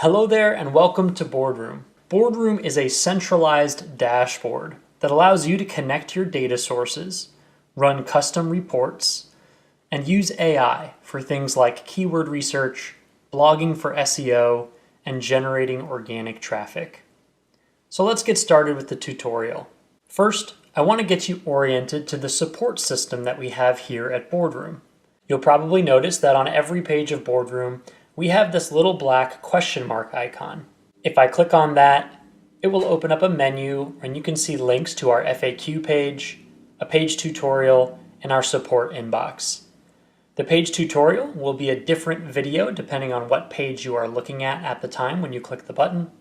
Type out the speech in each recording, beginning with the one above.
Hello there and welcome to Boardroom. Boardroom is a centralized dashboard that allows you to connect your data sources, run custom reports, and use AI for things like keyword research, blogging for SEO, and generating organic traffic. So let's get started with the tutorial. First, I want to get you oriented to the support system that we have here at Boardroom. You'll probably notice that on every page of Boardroom, we have this little black question mark icon. If I click on that, it will open up a menu and you can see links to our FAQ page, a page tutorial, and our support inbox. The page tutorial will be a different video depending on what page you are looking at the time when you click the button.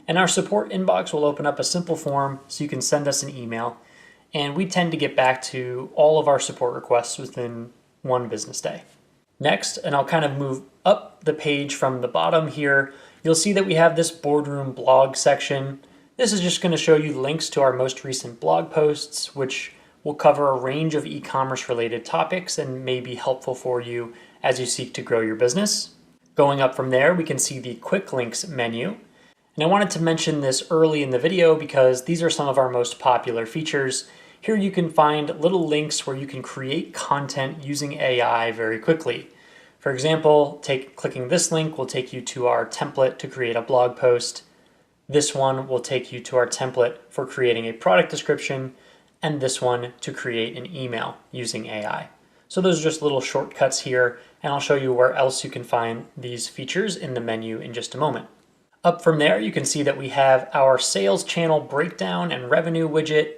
And our support inbox will open up a simple form so you can send us an email. And we tend to get back to all of our support requests within one business day. Next, and I'll kind of move up the page from the bottom here, you'll see that we have this Boardroom blog section. This is just going to show you links to our most recent blog posts, which will cover a range of e-commerce related topics and may be helpful for you as you seek to grow your business. Going up from there, we can see the quick links menu. And I wanted to mention this early in the video because these are some of our most popular features. Here you can find little links where you can create content using AI very quickly. For example, clicking this link will take you to our template to create a blog post. This one will take you to our template for creating a product description, and this one to create an email using AI. So those are just little shortcuts here, and I'll show you where else you can find these features in the menu in just a moment. Up from there, you can see that we have our sales channel breakdown and revenue widget.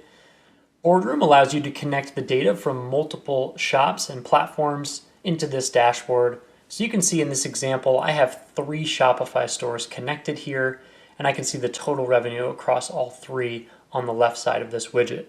Boardroom allows you to connect the data from multiple shops and platforms into this dashboard. So you can see in this example, I have 3 Shopify stores connected here, and I can see the total revenue across all 3 on the left side of this widget.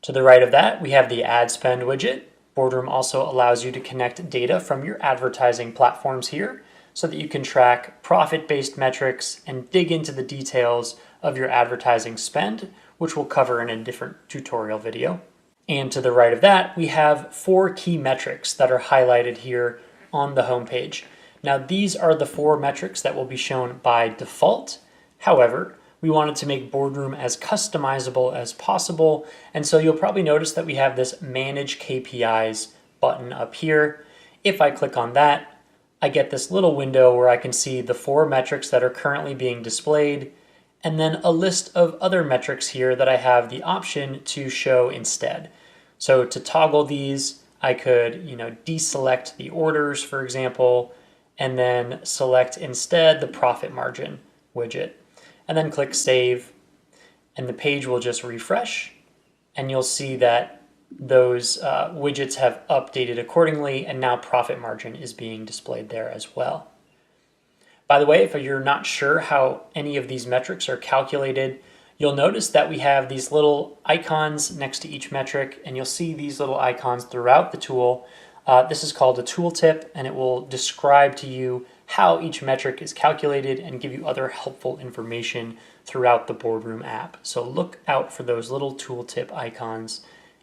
To the right of that, we have the ad spend widget. Boardroom also allows you to connect data from your advertising platforms here so that you can track profit-based metrics and dig into the details of your advertising spend, which we'll cover in a different tutorial video. And to the right of that, we have 4 key metrics that are highlighted here on the homepage. Now, these are the 4 metrics that will be shown by default. However, we wanted to make Boardroom as customizable as possible, and so you'll probably notice that we have this Manage KPIs button up here. If I click on that, I get this little window where I can see the 4 metrics that are currently being displayed, and then a list of other metrics here that I have the option to show instead. So to toggle these, I could, deselect the orders, for example, and then select instead the profit margin widget, and then click save, and the page will just refresh, and you'll see that those widgets have updated accordingly, and now profit margin is being displayed there as well. By the way, if you're not sure how any of these metrics are calculated, you'll notice that we have these little icons next to each metric, and you'll see these little icons throughout the tool. This is called a tooltip, and it will describe to you how each metric is calculated and give you other helpful information throughout the Boardroom app. So look out for those little tooltip icons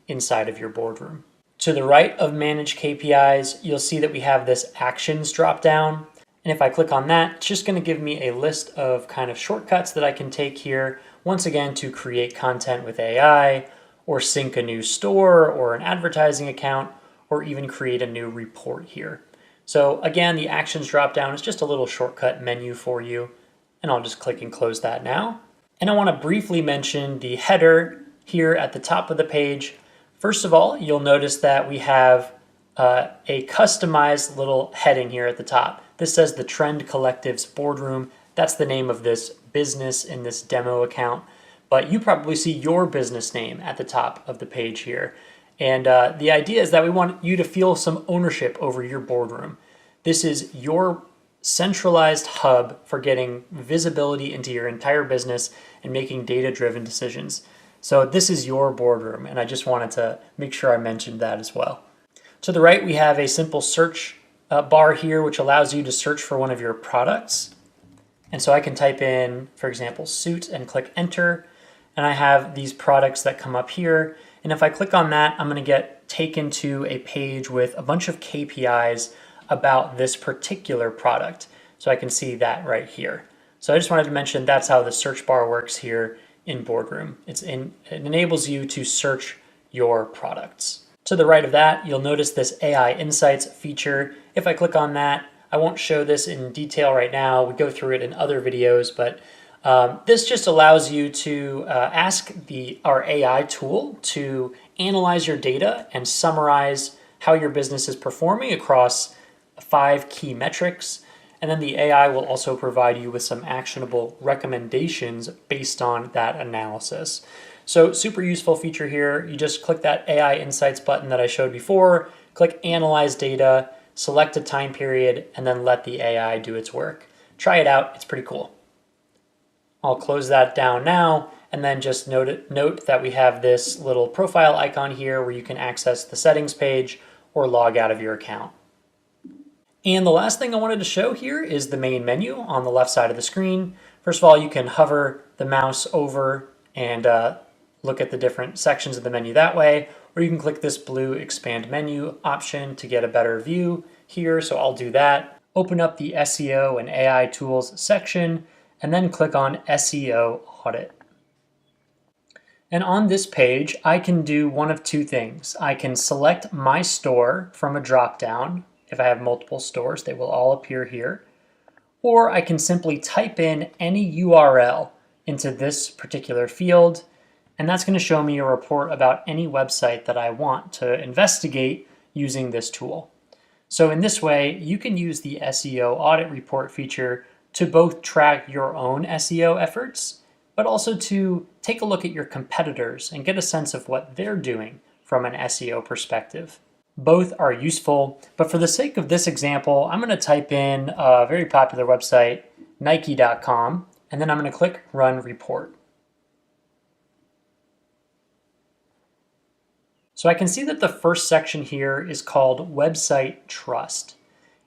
inside of your Boardroom. To the right of Manage KPIs, you'll see that we have this Actions dropdown. And if I click on that, it's just going to give me a list of kind of shortcuts that I can take here, once again, to create content with AI, or sync a new store or an advertising account, or even create a new report here. So again, the Actions dropdown is just a little shortcut menu for you, and I'll just click and close that now. And I want to briefly mention the header here at the top of the page. First of all, you'll notice that we have a customized little heading here at the top. This says the Trend Collective's Boardroom. That's the name of this business in this demo account. But you probably see your business name at the top of the page here. And the idea is that we want you to feel some ownership over your Boardroom. This is your centralized hub for getting visibility into your entire business and making data-driven decisions. So this is your Boardroom, and I just wanted to make sure I mentioned that as well. To the right, we have a simple search bar here, which allows you to search for one of your products. And so I can type in, for example, suit and click enter. And I have these products that come up here. And if I click on that, I'm going to get taken to a page with a bunch of KPIs about this particular product. So I can see that right here. So I just wanted to mention that's how the search bar works here in Boardroom. It enables you to search your products. To the right of that, you'll notice this AI Insights feature. If I click on that, I won't show this in detail right now. We go through it in other videos, but this just allows you to ask our AI tool to analyze your data and summarize how your business is performing across 5 key metrics. And then the AI will also provide you with some actionable recommendations based on that analysis. So super useful feature here. You just click that AI Insights button that I showed before, click Analyze Data, select a time period, and then let the AI do its work. Try it out, it's pretty cool. I'll close that down now, and then just note that we have this little profile icon here where you can access the settings page or log out of your account. And the last thing I wanted to show here is the main menu on the left side of the screen. First of all, you can hover the mouse over and look at the different sections of the menu that way, or you can click this blue expand menu option to get a better view here. So I'll do that. Open up the SEO and AI tools section, and then click on SEO Audit. And on this page, I can do one of 2 things. I can select my store from a drop-down. If I have multiple stores, they will all appear here. Or I can simply type in any URL into this particular field, and that's going to show me a report about any website that I want to investigate using this tool. So in this way, you can use the SEO Audit Report feature to both track your own SEO efforts, but also to take a look at your competitors and get a sense of what they're doing from an SEO perspective. Both are useful, but for the sake of this example, I'm going to type in a very popular website, Nike.com, and then I'm going to click Run Report. So I can see that the first section here is called Website Trust.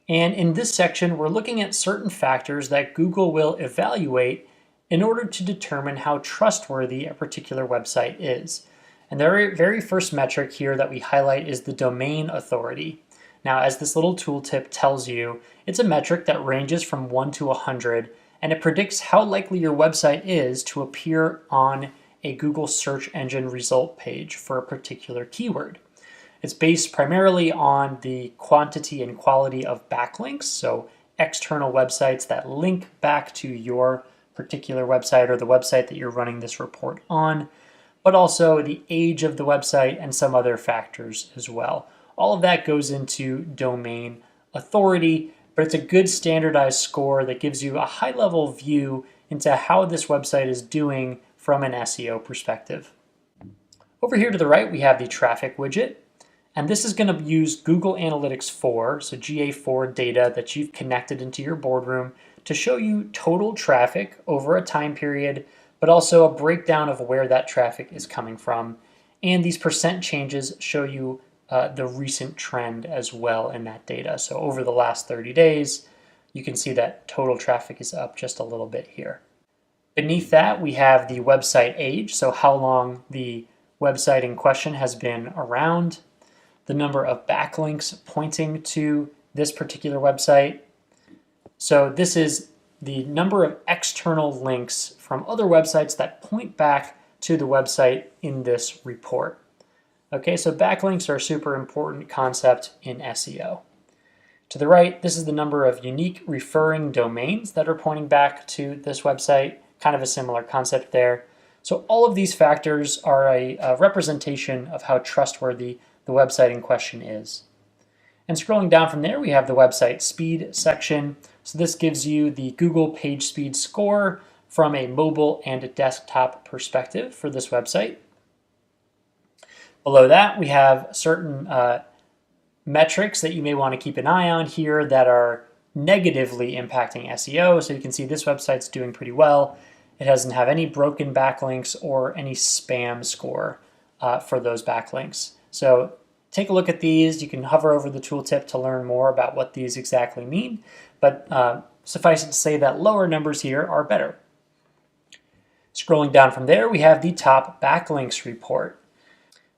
And in this section, we're looking at certain factors that Google will evaluate in order to determine how trustworthy a particular website is. And the very first metric here that we highlight is the domain authority. Now, as this little tooltip tells you, it's a metric that ranges from 1 to 100, and it predicts how likely your website is to appear on a Google search engine result page for a particular keyword. It's based primarily on the quantity and quality of backlinks, so external websites that link back to your particular website or the website that you're running this report on, but also the age of the website and some other factors as well. All of that goes into domain authority, but it's a good standardized score that gives you a high-level view into how this website is doing from an SEO perspective. Over here to the right, we have the traffic widget, and this is going to use Google Analytics 4, so GA4 data that you've connected into your Boardroom to show you total traffic over a time period, but also a breakdown of where that traffic is coming from. And these percent changes show you the recent trend as well in that data. So over the last 30 days, you can see that total traffic is up just a little bit here. Beneath that, we have the website age, so how long the website in question has been around, the number of backlinks pointing to this particular website. So this is the number of external links from other websites that point back to the website in this report. Okay, so backlinks are a super important concept in SEO. To the right, this is the number of unique referring domains that are pointing back to this website, kind of a similar concept there. So all of these factors are a representation of how trustworthy the website in question is. And scrolling down from there, we have the website speed section. So this gives you the Google page speed score from a mobile and a desktop perspective for this website. Below that, we have certain metrics that you may want to keep an eye on here that are negatively impacting SEO. So you can see this website's doing pretty well. It doesn't have any broken backlinks or any spam score for those backlinks. So take a look at these. You can hover over the tooltip to learn more about what these exactly mean, but suffice it to say that lower numbers here are better. Scrolling down from there, we have the top backlinks report.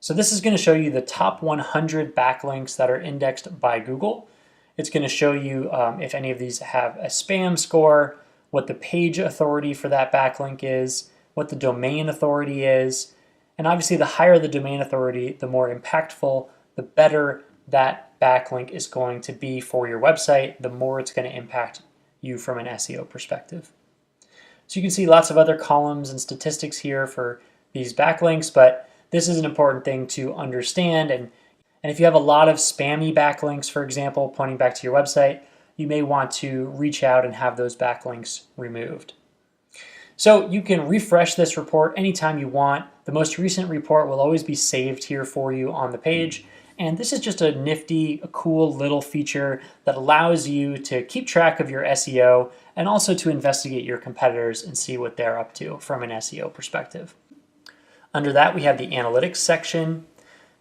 So this is going to show you the top 100 backlinks that are indexed by Google. It's going to show you if any of these have a spam score, what the page authority for that backlink is, what the domain authority is, and obviously the higher the domain authority, the more impactful, the better that backlink is going to be for your website, the more it's going to impact you from an SEO perspective. So you can see lots of other columns and statistics here for these backlinks, but this is an important thing to understand. And if you have a lot of spammy backlinks, for example, pointing back to your website, you may want to reach out and have those backlinks removed. So you can refresh this report anytime you want. The most recent report will always be saved here for you on the page. And this is just a nifty, a cool little feature that allows you to keep track of your SEO and also to investigate your competitors and see what they're up to from an SEO perspective. Under that, we have the analytics section.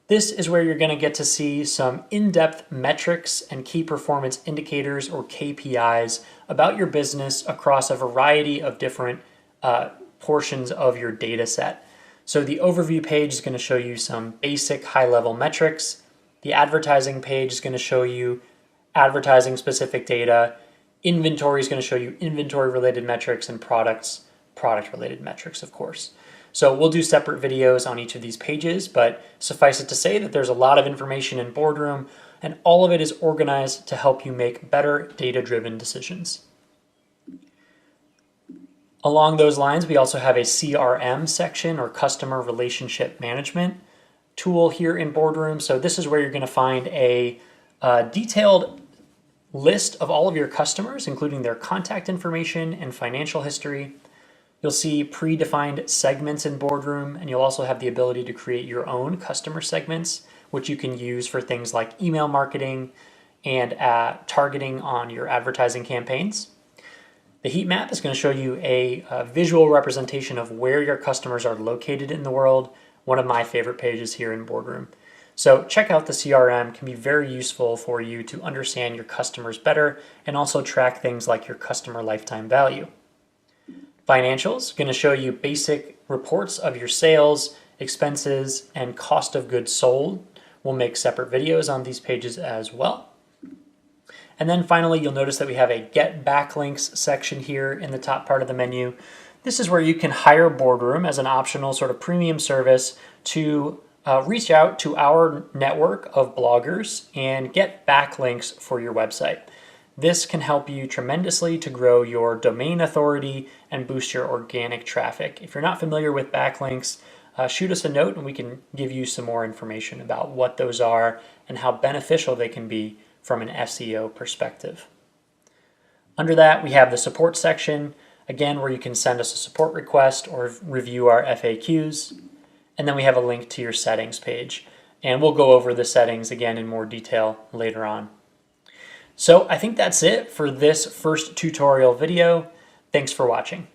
This is where you're going to get to see some in-depth metrics and key performance indicators, or KPIs, about your business across a variety of different portions of your data set. So the overview page is going to show you some basic high-level metrics. The advertising page is going to show you advertising-specific data. Inventory is going to show you inventory-related metrics, and product-related metrics, of course. So we'll do separate videos on each of these pages, but suffice it to say that there's a lot of information in Boardroom, and all of it is organized to help you make better data-driven decisions. Along those lines, we also have a CRM section, or Customer Relationship Management tool here in Boardroom. So this is where you're going to find a detailed list of all of your customers, including their contact information and financial history. You'll see predefined segments in Boardroom, and you'll also have the ability to create your own customer segments, which you can use for things like email marketing and targeting on your advertising campaigns. The heat map is going to show you a visual representation of where your customers are located in the world, one of my favorite pages here in Boardroom. So check out the CRM, it can be very useful for you to understand your customers better and also track things like your customer lifetime value. Financials, going to show you basic reports of your sales, expenses, and cost of goods sold. We'll make separate videos on these pages as well. And then finally, you'll notice that we have a Get Backlinks section here in the top part of the menu. This is where you can hire Boardroom as an optional sort of premium service to reach out to our network of bloggers and get backlinks for your website. This can help you tremendously to grow your domain authority and boost your organic traffic. If you're not familiar with backlinks, shoot us a note and we can give you some more information about what those are and how beneficial they can be from an SEO perspective. Under that, we have the support section, again, where you can send us a support request or review our FAQs. And then we have a link to your settings page. And we'll go over the settings again in more detail later on. So I think that's it for this first tutorial video. Thanks for watching.